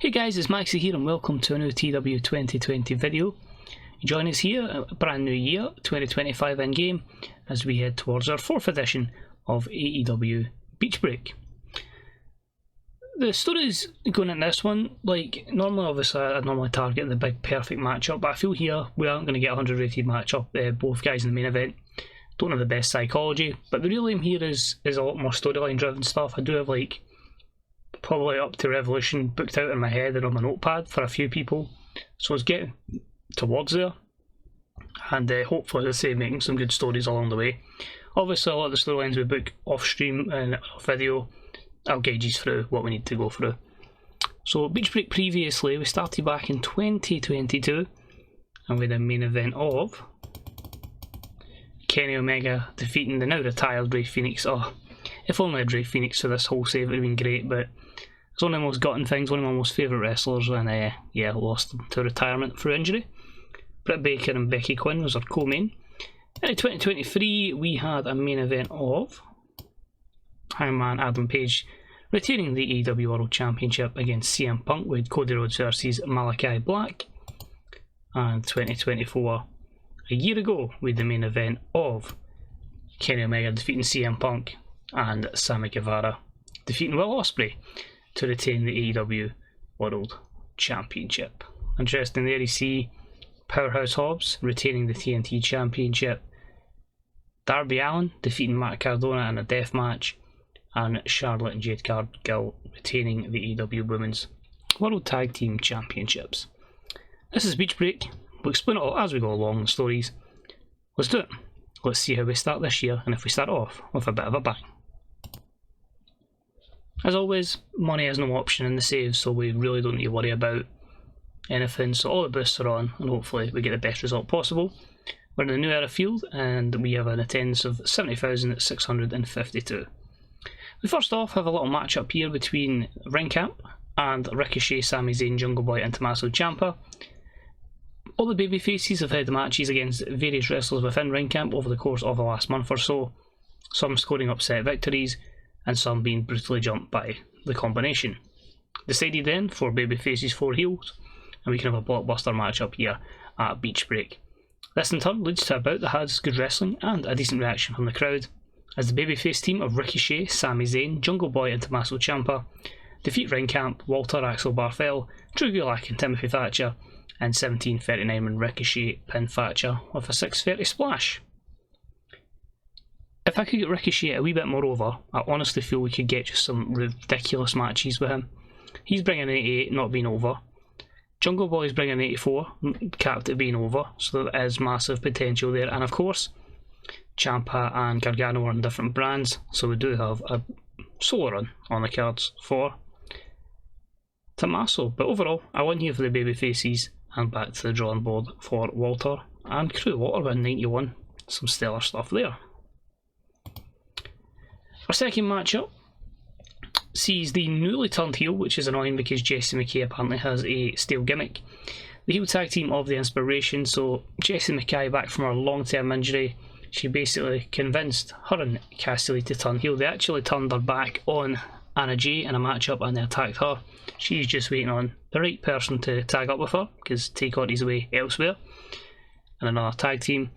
Hey guys, it's Maxie here and welcome to a new TEW2020 video. Join us here, a brand new year, 2025 in game, as we head towards our 4th edition of AEW Beach Break. The stories going in this one, like normally obviously I'd normally target the big perfect matchup, but I feel here we aren't going to get a 100 rated matchup, both guys in the main event. Don't have the best psychology, but the real aim here is a lot more storyline driven stuff. I do have like probably up to Revolution booked out in my head and on my notepad for a few people, so it's getting towards there, and hopefully the same, making some good stories along the way. Obviously a lot of the storylines we book off stream and off video, I'll guide you through what we need to go through. So Beach Break previously, we started back in 2022 and with a main event of Kenny Omega defeating the now retired Ray Phoenix. Oh, if only I had Ray Phoenix for this whole save, it would have been great, but it's one of my most gutting things, one of my most favourite wrestlers, and yeah, lost him to retirement through injury. Britt Baker and Becky Quinn was our co-main. In 2023 we had a main event of Hangman Adam Page retaining the AEW World Championship against CM Punk with Cody Rhodes versus Malachi Black. And 2024, a year ago, we had the main event of Kenny Omega defeating CM Punk and Sammy Guevara defeating Will Ospreay to retain the AEW World Championship. Interesting there, you see Powerhouse Hobbs retaining the TNT Championship, Darby Allin defeating Matt Cardona in a death match, and Charlotte and Jade Cargill retaining the AEW Women's World Tag Team Championships. This is Beach Break. We'll explain it all as we go along the stories. Let's do it. Let's see how we start this year, and if we start off with a bit of a bang. As always, money is no option in the save, so we really don't need to worry about anything. So all the boosts are on, and hopefully we get the best result possible. We're in the New Era field, and we have an attendance of 70,652. We first off have a little match up here between Ring Camp and Ricochet, Sami Zayn, Jungle Boy and Tommaso Ciampa. All the babyfaces have had matches against various wrestlers within Ring Camp over the course of the last month or so, some scoring upset victories and some being brutally jumped by the combination. Decided then, 4 babyfaces, 4 heels, and we can have a blockbuster match up here at Beach Break. This in turn leads to a bout that has good wrestling and a decent reaction from the crowd, as the babyface team of Ricochet, Sami Zayn, Jungle Boy and Tommaso Ciampa defeat Ring Camp, Walter, Axel Barthel, Drew Gulak and Timothy Thatcher, and 1739 when Ricochet pinned Thatcher with a 630 splash. If I could get Ricochet a wee bit more over, I honestly feel we could get just some ridiculous matches with him. He's bringing 88, not being over. Jungle Boy's bringing 84, capped at being over, so there is massive potential there. And of course, Ciampa and Gargano are on different brands, so we do have a solo run on the cards for Tommaso. But overall, I won here for the babyfaces, and back to the drawing board for Walter and crew. Walter win 91, some stellar stuff there. Our second matchup sees the newly turned heel, which is annoying because Jessie McKay apparently has a stale gimmick, the heel tag team of the Inspiration. So Jessie McKay, back from her long-term injury, she basically convinced her and Cassie Lee to turn heel. They actually turned her back on Anna Jay in a matchup and they attacked her. She's just waiting on the right person to tag up with her, because Tay Conti's away elsewhere in another tag team.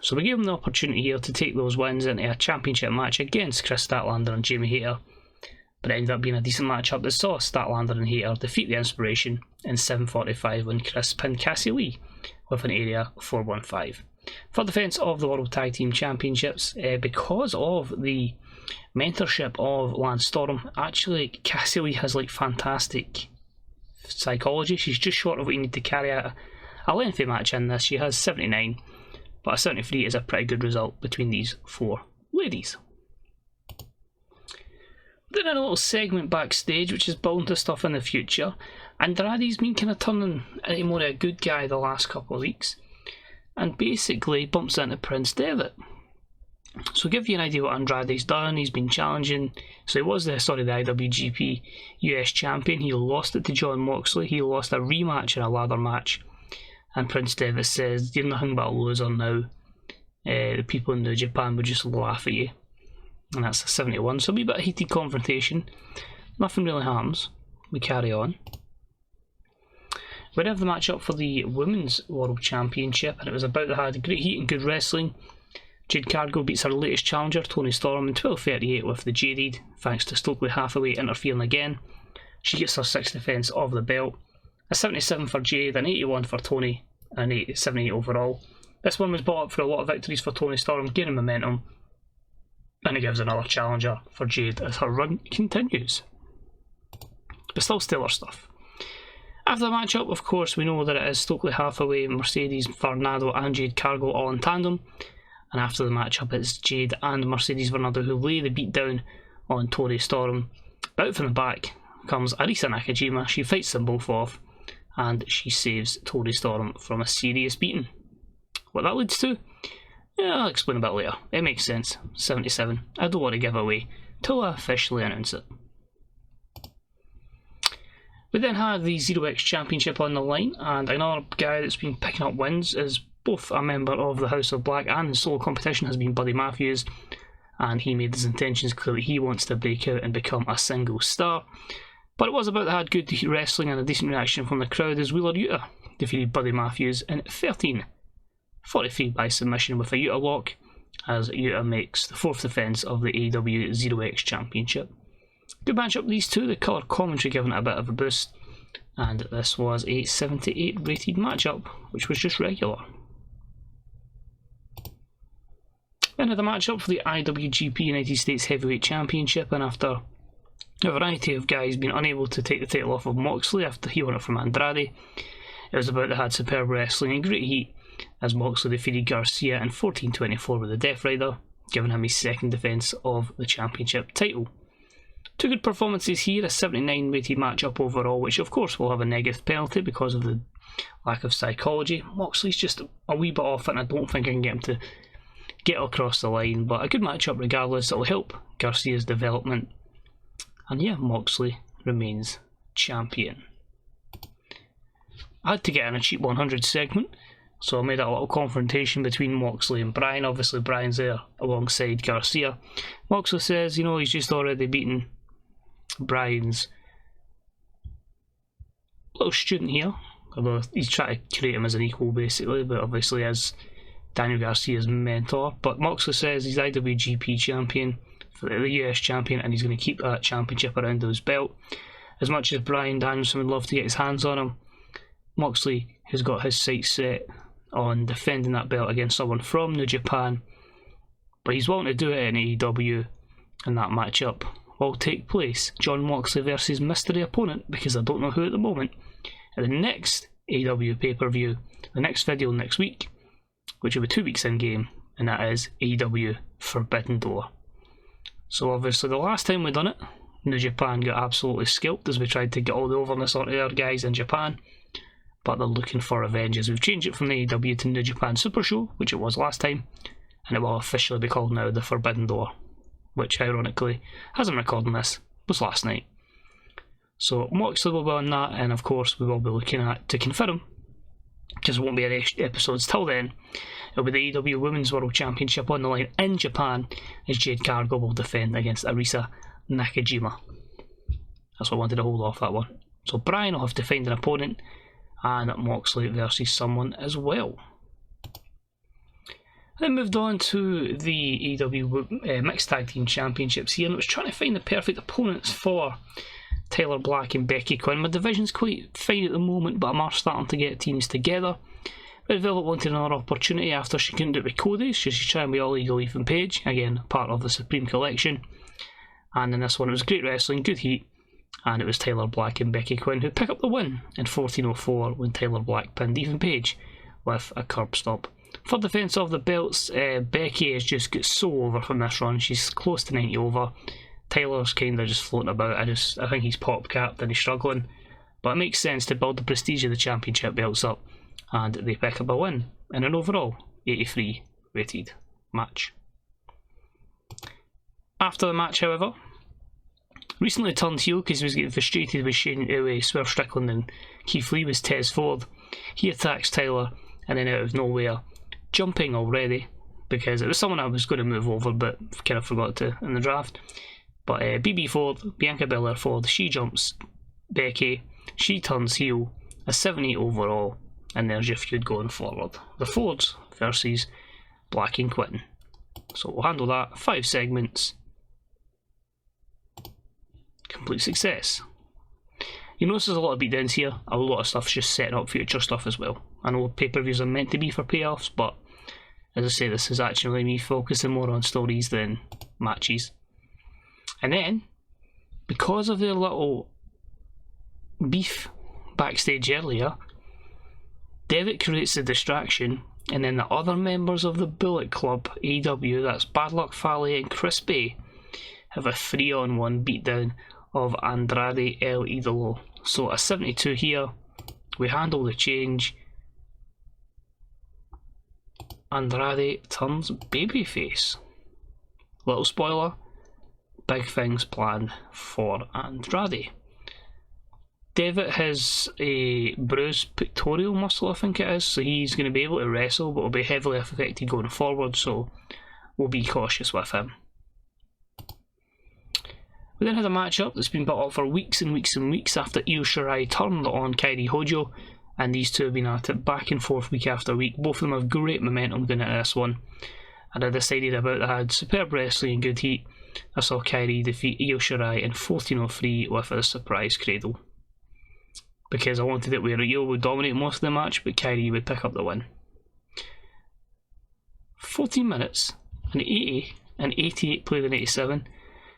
So we gave them the opportunity here to take those wins into a championship match against Chris Statlander and Jamie Hayter, but it ended up being a decent matchup that saw Statlander and Hayter defeat the Inspiration in 7:45 when Chris pinned Cassie Lee with an area 415. For defence of the World Tag Team Championships, because of the mentorship of Lance Storm, actually Cassie Lee has like fantastic psychology. She's just short of what you need to carry out a lengthy match in this. She has 79, but a 73 is a pretty good result between these 4 ladies. Then a little segment backstage which is building to stuff in the future. Andrade's been kind of turning into more a good guy the last couple of weeks, and basically bumps into Prince Devitt. So give you an idea what Andrade's done. He's been challenging, so he was the IWGP US champion. He lost it to Jon Moxley. He lost a rematch in a ladder match, and Prince Devitt says, "You're nothing but a loser now. The people in New Japan would just laugh at you." And that's a 71, so a wee bit of heated confrontation. Nothing really happens. We carry on. We have the match up for the Women's World Championship, and it was about that had great heat and good wrestling. Jade Cargill beats her latest challenger, Toni Storm, in 12:38 with the Jaded, thanks to Stokely Hathaway interfering again. She gets her 6th defence of the belt. A 77 for Jade, an 81 for Toni, and an 78 overall. This one was bought up for a lot of victories for Toni Storm, gaining momentum, and it gives another challenger for Jade as her run continues. But still stellar stuff. After the matchup, of course, we know that it is Stokely Hathaway, Mercedes Varnado and Jade Cargill all in tandem. And after the matchup, it's Jade and Mercedes Varnado who lay the beat down on Toni Storm. Out from the back comes Arisa Nakajima. She fights them both off, and she saves Toni Storm from a serious beating. What that leads to? Yeah, I'll explain a bit later. It makes sense. 77. I don't want to give away till I officially announce it. We then had the 0x Championship on the line, and another guy that's been picking up wins is both a member of the House of Black and in solo competition has been Buddy Matthews, and he made his intentions clear that he wants to break out and become a single star. But it was about that had good wrestling and a decent reaction from the crowd as Wheeler Yuta defeated Buddy Matthews in 13:43 by submission with a Yuta lock, as Yuta makes the 4th defence of the AEW 0x Championship. Good matchup, these two, the colour commentary giving it a bit of a boost, and this was a 78 rated matchup, which was just regular. Then had the matchup for the IWGP United States Heavyweight Championship, and after a variety of guys being unable to take the title off of Moxley after he won it from Andrade, it was about that had superb wrestling and great heat as Moxley defeated Garcia in 14:24 with the Death Rider, giving him his 2nd defence of the championship title. Two good performances here, a 79 rated matchup overall, which of course will have a negative penalty because of the lack of psychology. Moxley's just a wee bit off, and I don't think I can get him to get across the line, but a good matchup regardless. It'll help Garcia's development, and yeah, Moxley remains champion. I had to get in a cheap 100 segment, so I made a little confrontation between Moxley and Bryan. Obviously Bryan's there alongside Garcia. Moxley says, he's just already beaten Bryan's little student here, although he's trying to create him as an equal basically, but obviously as Daniel Garcia's mentor. But Moxley says he's IWGP champion, for the US champion, and he's going to keep that championship around his belt. As much as Bryan Danielson would love to get his hands on him, Moxley has got his sights set on defending that belt against someone from New Japan, but he's willing to do it in AEW, and that matchup will take place, Jon Moxley versus mystery opponent, because I don't know who at the moment, at the next AEW pay-per-view, the next video next week, which will be 2 weeks in game, and that is AEW Forbidden Door. So obviously the last time we done it, New Japan got absolutely scalped as we tried to get all the overness onto their guys in Japan, but they're looking for revenge as we've changed it from the AEW to New Japan Super Show, which it was last time, and it will officially be called now the Forbidden Door, which ironically, as I'm recording this, was last night. So Moxley will be on that, and of course we will be looking at to confirm, because there won't be any episodes till then. It'll be the AEW Women's World Championship on the line in Japan, as Jade Cargill will defend against Arisa Nakajima. That's what I wanted to hold off that one. So Bryan will have to find an opponent, and Moxley versus someone as well. Then moved on to the AEW Mixed Tag Team Championships here, and it was trying to find the perfect opponents for Tyler Black and Becky Quinn. My division's quite fine at the moment, but I'm starting to get teams together. Red Velvet wanted another opportunity after she couldn't do it with Cody, so she's trying with All Eagle Eve and Page, again part of the Supreme Collection. And in this one it was great wrestling, good heat, and it was Tyler Black and Becky Quinn who pick up the win in 14:04 when Tyler Black pinned Even Page with a curb stop. For defence of the belts, Becky has just got so over from this run. She's close to 90 over. Tyler's kind of just floating about. I think he's pop capped and he's struggling, but it makes sense to build the prestige of the championship belts up, and they pick up a win in an overall 83 rated match. After the match, however, recently turned heel because he was getting frustrated with Swerve Strickland and Keith Lee was Tez Ford. He attacks Tyler, and then out of nowhere, jumping already, because it was someone I was going to move over but kind of forgot to in the draft. But BB Ford, Bianca Belair Ford, she jumps Becky, she turns heel, a 7-8 overall, and there's your feud going forward. The Fords versus Black and Quinn. So we'll handle that. 5 segments. Complete success. You notice there's a lot of beatdowns here. A lot of stuff's just setting up future stuff as well. I know pay-per-views are meant to be for payoffs, but as I say, this is actually me focusing more on stories than matches. And then, because of their little beef backstage earlier, Devitt creates a distraction, and then the other members of the Bullet Club, AEW, that's Bad Luck Fale and Crispy, have a 3-on-1 beatdown of Andrade El Idolo. So a 72 here, we handle the change. Andrade turns babyface. Little spoiler, big things planned for Andrade. Devitt has a bruised pectoral muscle, I think it is, so he's going to be able to wrestle, but will be heavily affected going forward, so we'll be cautious with him. We then had a matchup that's been built up for weeks and weeks and weeks after Io Shirai turned on Kairi Hojo, and these two have been at it back and forth week after week. Both of them have great momentum going into this one, and I decided about that. I had superb wrestling and good heat. I saw Kairi defeat Io Shirai in 14:03 with a surprise cradle, because I wanted it where Io would dominate most of the match, but Kairi would pick up the win. 14 minutes, an 80, an 88 played an 87,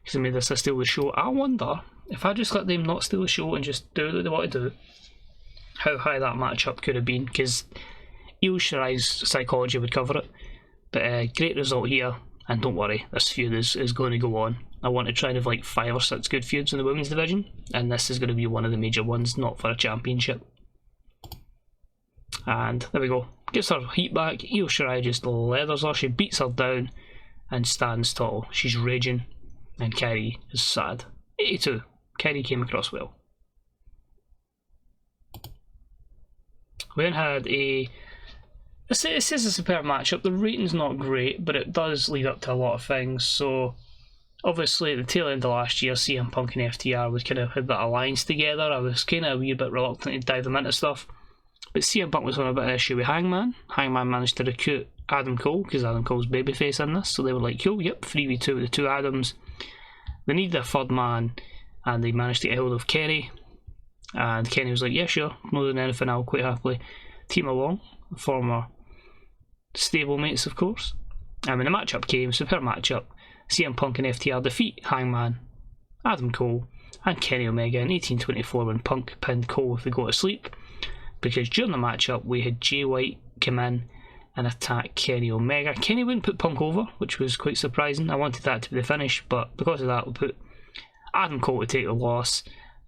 because I made this a steal the show. I wonder, if I just let them not steal the show and just do what they want to do, how high that matchup could have been, because Io Shirai's psychology would cover it. But great result here, and don't worry, this feud is going to go on. I want to try and have like 5 or 6 good feuds in the women's division, and this is going to be one of the major ones, not for a championship. And there we go, gets her heat back. Io Shirai just leathers her, she beats her down and stands tall. She's raging, and Kairi is sad. 82, Kairi came across well. We then had this is a superb matchup. The rating's not great, but it does lead up to a lot of things. So obviously at the tail end of last year, CM Punk and FTR was kind of had that alliance together. I was kind of a wee bit reluctant to dive them into stuff, but CM Punk was on a bit of an issue with Hangman. Hangman managed to recruit Adam Cole, because Adam Cole's babyface in this, so they were like, cool, yep, 3v2 with the 2 Adams. They needed a third man, and they managed to get hold of Kenny, and Kenny was like, yeah, sure, more than anything, I'll quite happily team along. Former stablemates, of course. And when the matchup came, superb matchup, CM Punk and FTR defeat Hangman, Adam Cole, and Kenny Omega in 1824 when Punk pinned Cole with the go to sleep, because during the matchup we had Jay White come in and attack Kenny Omega. Kenny wouldn't put Punk over, which was quite surprising. I wanted that to be the finish, but because of that we put Adam Cole to take the loss,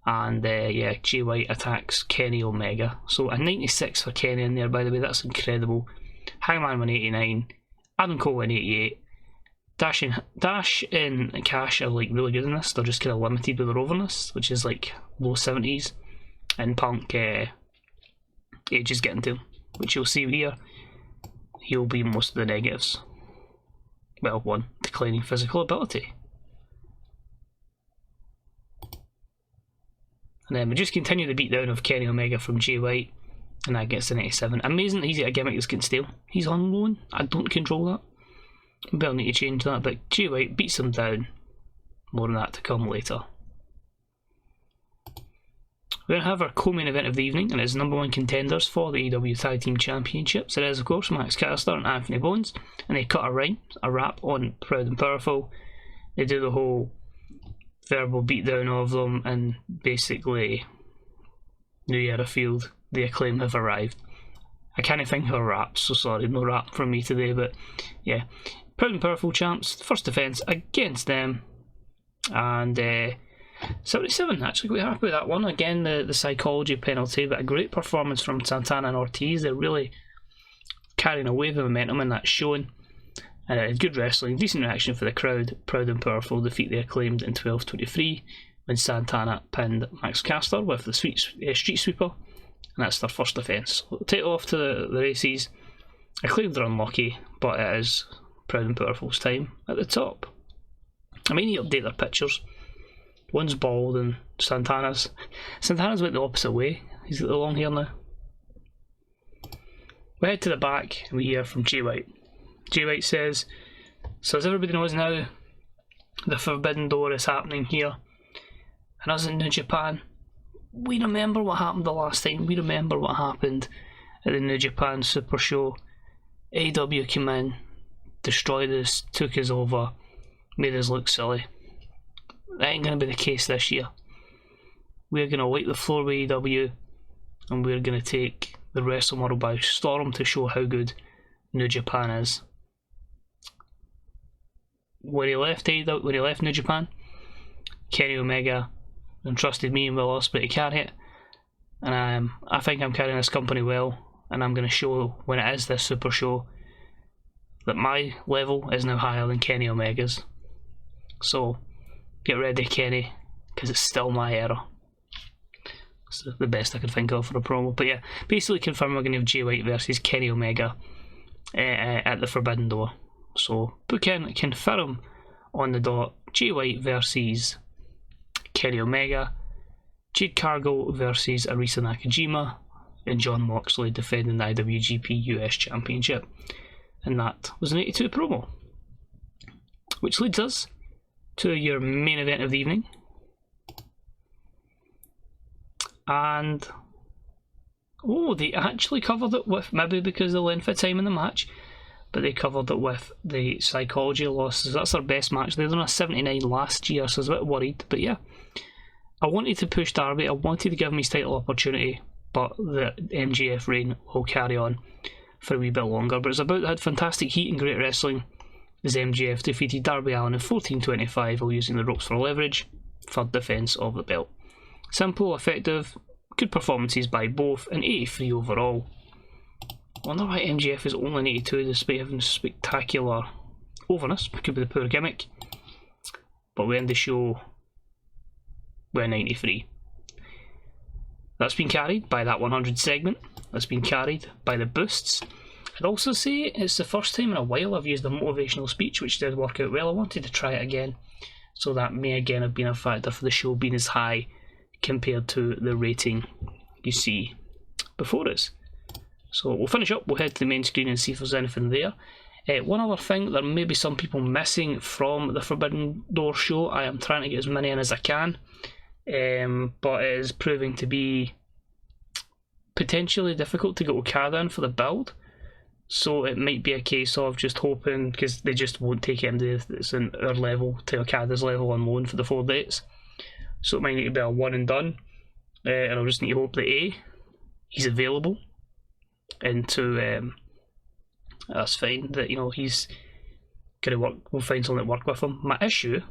and yeah, Jay White attacks Kenny Omega. So a 96 for Kenny in there, by the way, that's incredible. Hangman won 89, Adam Cole won 88. Dash and Cash are like really good in this. They're just kind of limited with their overness, which is like low 70s, and Punk age is getting to him, which you'll see here. He'll be most of the negatives. Well, 1, declining physical ability. And then we just continue the beatdown of Kenny Omega from Jay White, and that gets to 97. Amazing that he's got a gimmick that's getting stale. He's on loan. I don't control that. Maybe I'll need to change that, but Jay White beats him down. More on that to come later. We're going to have our co-main event of the evening, and it's #1 contenders for the AEW Tag Team Championships. It is, of course, Max Caster and Anthony Bones, and they cut a rap on Proud and Powerful. They do the whole verbal beatdown of them, and basically, New Era Field, the Acclaimed have arrived. I can't think of a rap, so sorry, no rap from me today, but yeah. Proud and Powerful champs, first defence against them, and 77, actually quite happy with that one. Again, the psychology penalty, but a great performance from Santana and Ortiz. They're really carrying a wave of momentum, and that's showing. Good wrestling, decent reaction for the crowd. Proud and Powerful defeat the Acclaimed in 12:23 when Santana pinned Max Caster with the street sweeper, and that's their first defence. We'll take it off to the races. Acclaimed are unlucky, but it is Proud and Powerful's time at the top. I mean, you update their pictures. One's bald and Santana's went the opposite way. He's got the long hair now. We head to the back and we hear from Jay White. Jay White says, so as everybody knows now, the Forbidden Door is happening here. And us in New Japan, we remember what happened the last time. We remember what happened at the New Japan Super Show. AEW came in, destroyed us, took us over, made us look silly. That ain't going to be the case this year. We're going to wipe the floor with AEW, and we're going to take the wrestling world by storm to show how good New Japan is. When he left New Japan, Kenny Omega entrusted me and Will Ospreay to carry it, and I think I'm carrying this company well, and I'm going to show when it is this Super Show that my level is now higher than Kenny Omega's. So get ready, Kenny, because it's still my era. It's the best I could think of for a promo. But yeah, basically confirm we're going to have Jay White versus Kenny Omega at the Forbidden Door. So book in, confirm on the dot, Jay White versus Kenny Omega, Jade Cargill versus Arisa Nakajima, and Jon Moxley defending the IWGP US Championship. And that was an 82 promo. Which leads us to your main event of the evening. And they actually covered it with, maybe because of the length of time in the match, but they covered it with the psychology losses. That's their best match. They done a 79 last year, so I was a bit worried. But yeah, I wanted to push Darby. I wanted to give him his title opportunity, but the MJF reign will carry on for a wee bit longer. But it's about had fantastic heat and great wrestling as MJF defeated Darby Allin in 14:25 while using the ropes for leverage for defence of the belt. Simple, effective, good performances by both, and 83 overall. I wonder why MJF is only an 82 despite having spectacular overness. It could be the poor gimmick. But we end the show with a 93. That's been carried by that 100 segment. That's been carried by the boosts. I'd also say it's the first time in a while I've used a motivational speech, which did work out well. I wanted to try it again, so that may again have been a factor for the show being as high compared to the rating you see before us. So we'll finish up, we'll head to the main screen and see if there's anything there. One other thing, there may be some people missing from the Forbidden Door show. I am trying to get as many in as I can, but it is proving to be potentially difficult to get Okada in for the build. So it might be a case of just hoping, because they just won't take anybody that's in our level to Okada's level on loan for the 4 dates. So it might need to be a one and done, and I'll just need to hope that A, he's available, and two, that's fine, that he's gonna work. We'll find something to work with him. My issue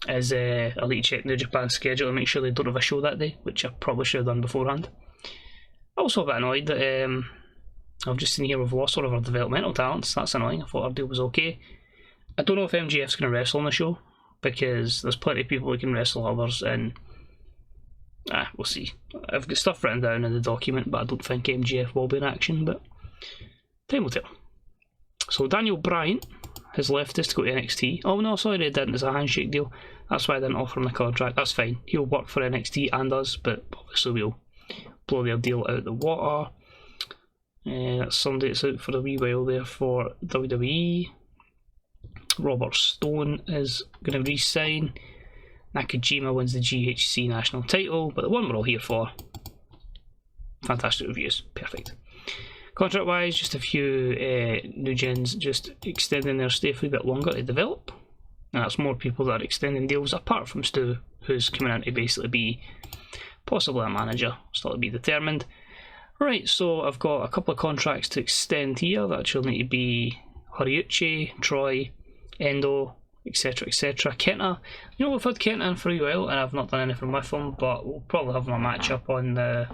is I'll need to check New Japan's schedule and make sure they don't have a show that day, which I probably should have done beforehand. Also a bit annoyed that I've just seen here we've lost all of our developmental talents. That's annoying. I thought our deal was okay. I don't know if MJF's going to wrestle on the show, because there's plenty of people who can wrestle others, and we'll see. I've got stuff written down in the document, but I don't think MJF will be in action, but time will tell. So Daniel Bryant has left us to go to NXT. Oh no, sorry, they didn't. It's a handshake deal. That's why I didn't offer him a contract. That's fine. He'll work for NXT and us, but obviously we'll blow their deal out the water. That's somebody that's out for a wee while there for WWE. Robert Stone is going to re-sign. Nakajima wins the GHC national title, but the one we're all here for. Fantastic reviews. Perfect. Contract wise, just a few new gens just extending their stay for a bit longer to develop. And that's more people that are extending deals, apart from Stu, who's coming in to basically be possibly a manager, still to be determined. Right, so I've got a couple of contracts to extend here. That should need to be Horiuchi, Troy, Endo, etc, etc. Kenta, we've had Kenta in for a while and I've not done anything with him, but we'll probably have him a match up on the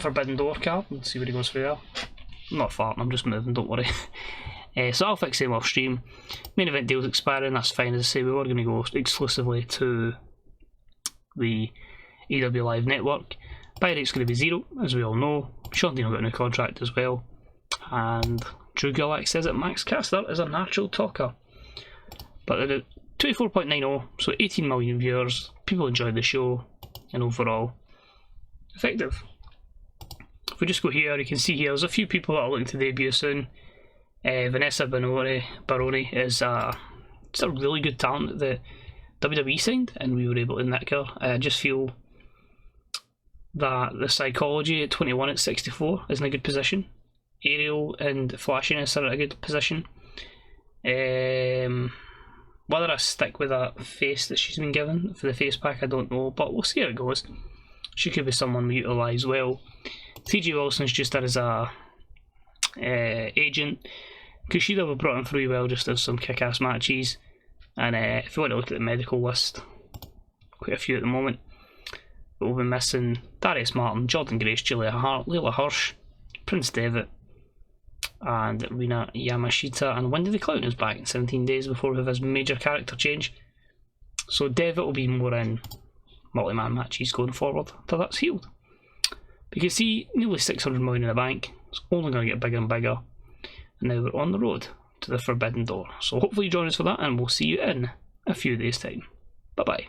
Forbidden Door card and see where he goes for there. I'm not farting, I'm just moving, don't worry. So I'll fix him off stream. Main event deal's expiring, that's fine. As I say, we were going to go exclusively to the AEW Live Network. Buy rate's going to be 0, as we all know. Sean Dean got a new contract as well. And Drew Gulak says that Max Caster is a natural talker. But at 24.90, so 18 million viewers, people enjoyed the show, and overall, effective. If we just go here, you can see here there's a few people that are looking to debut soon. Vanessa Baroni is just a really good talent that the WWE signed, and we were able to nick her. I just feel that the psychology at 21 at 64 is in a good position. Aerial and flashiness are at a good position. Whether I stick with that face that she's been given for the face pack, I don't know, but we'll see how it goes. She could be someone we utilise well. TJ Wilson's just there as a agent. Kushida we brought in for well, just as some kick-ass matches. And if you want to look at the medical list, quite a few at the moment. But we'll be missing Darius Martin, Jordan Grace, Julia Hart, Layla Hirsch, Prince Devitt, and Rina Yamashita, and Wendy the Clown is back in 17 days before we have his major character change. So Devitt will be more in multi-man matches going forward till that's healed. But you can see nearly 600 million in the bank. It's only going to get bigger and bigger. And now we're on the road to the Forbidden Door. So hopefully you join us for that, and we'll see you in a few days' time. Bye bye.